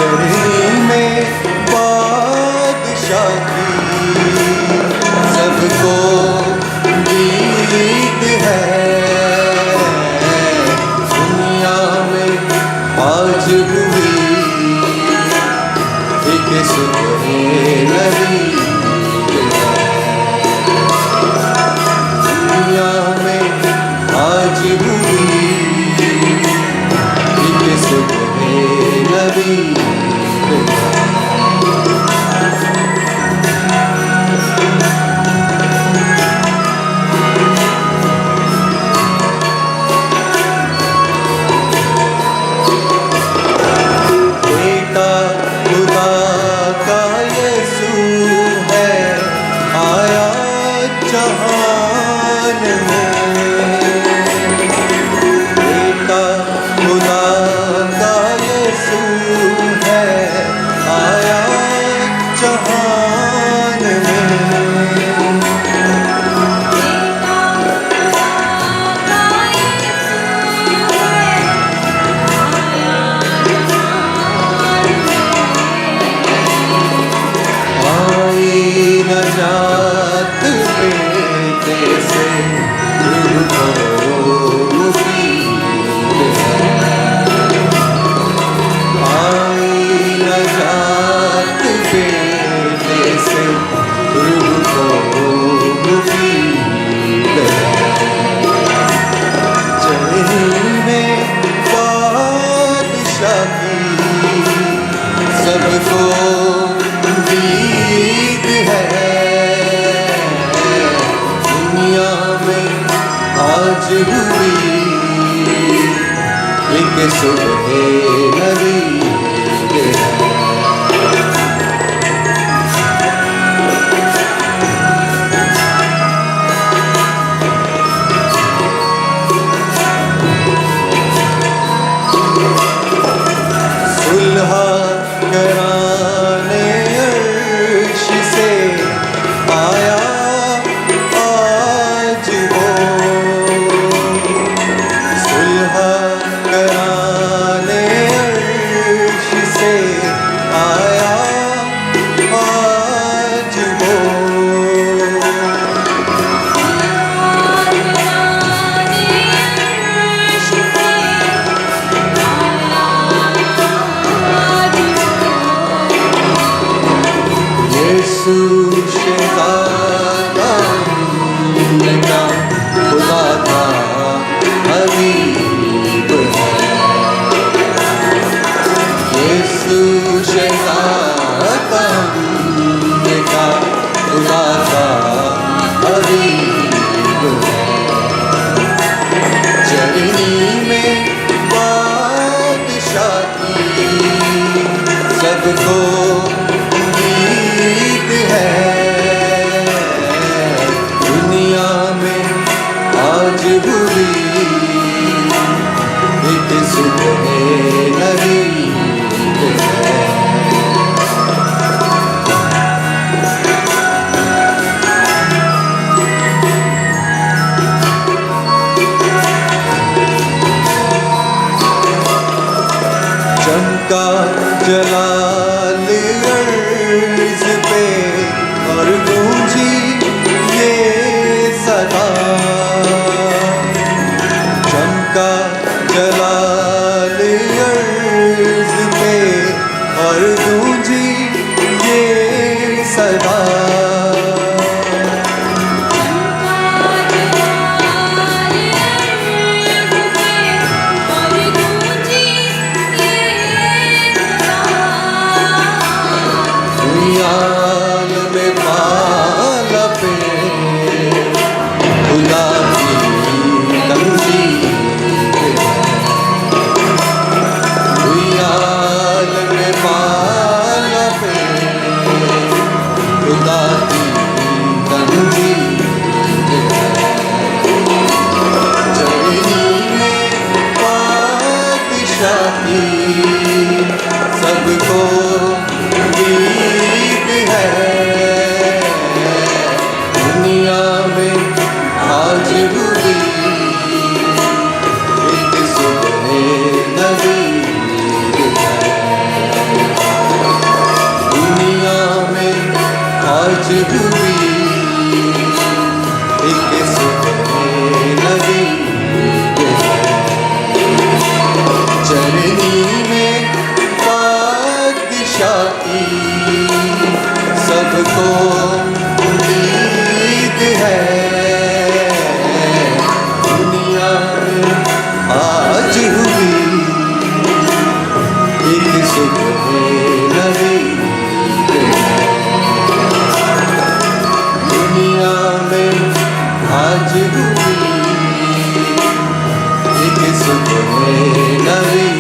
चरनी में बादशाह की सबको गीत है। दुनिया में आज हुई एक सुबह नबी है। दुनिया में आज हुई एक सुबह नबी है। नजात बेटे से रूह को मुफीद है। आई नजात बेटे से रूह को मुफीद है। चरनी में बादशाह की सबको गीत है। आज हुई एक सुबह नबी है। सुलह कराने अर्श से आया आज वो। सुलह कराने अर्श से आया आज वो। यीशु शहज़ादा का खुदा का हबीब है। यीशु शहज़ादा का खुदा का हबीब है। चरनी में बादशाह की सबको गीत है। दुनिया में आज हुई एक सुबह नबी है। चमका जलाल अर्ज़ पे और गूंजी ये सदा। चमका जलाल अर्ज़ पे और गूंजी ये सदा। को उम्मीद है, दुनिया में आज हुई एक सुबह नई, दुनिया में आज हुई एक सुबह नई।